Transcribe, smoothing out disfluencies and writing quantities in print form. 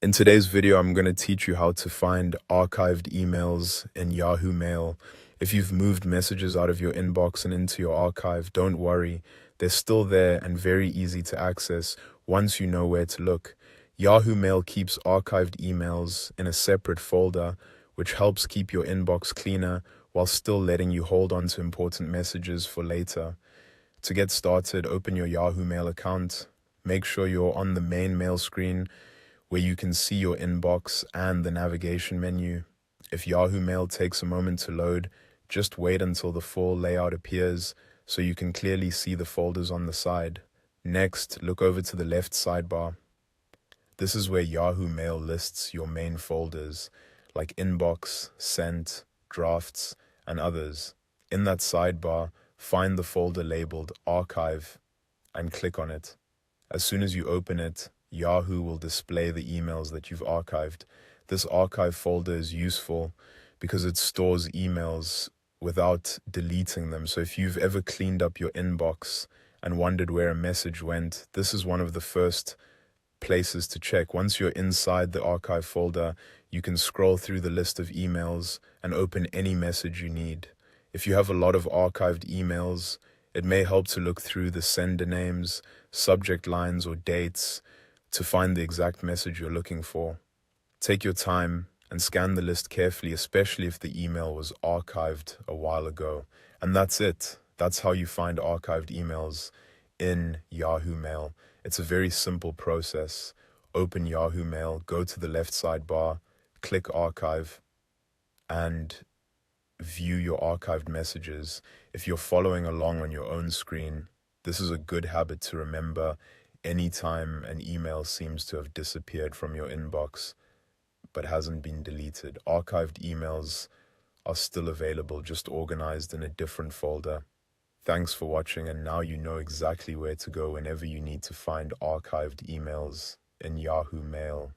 In today's video, I'm going to teach you how to find archived emails in Yahoo Mail. If you've moved messages out of your inbox and into your archive, don't worry. They're still there and very easy to access once you know where to look. Yahoo Mail keeps archived emails in a separate folder, which helps keep your inbox cleaner while still letting you hold on to important messages for later. To get started, open your Yahoo Mail account. Make sure you're on the main mail screen where you can see your inbox and the navigation menu. If Yahoo Mail takes a moment to load, just wait until the full layout appears so you can clearly see the folders on the side. Next, look over to the left sidebar. This is where Yahoo Mail lists your main folders like Inbox, Sent, Drafts, and others. In that sidebar, find the folder labeled Archive and click on it. As soon as you open it, Yahoo will display the emails that you've archived. This archive folder is useful because it stores emails without deleting them. So if you've ever cleaned up your inbox and wondered where a message went, this is one of the first places to check. Once you're inside the archive folder, you can scroll through the list of emails and open any message you need. If you have a lot of archived emails, it may help to look through the sender names, subject lines, or dates to find the exact message you're looking for. Take your time and scan the list carefully, especially if the email was archived a while ago. And that's it. That's how you find archived emails in Yahoo Mail. It's a very simple process. Open Yahoo Mail, go to the left sidebar, click Archive, and view your archived messages. If you're following along on your own screen, this is a good habit to remember anytime an email seems to have disappeared from your inbox but hasn't been deleted. Archived emails are still available, just organized in a different folder. Thanks for watching, and now you know exactly where to go whenever you need to find archived emails in Yahoo Mail.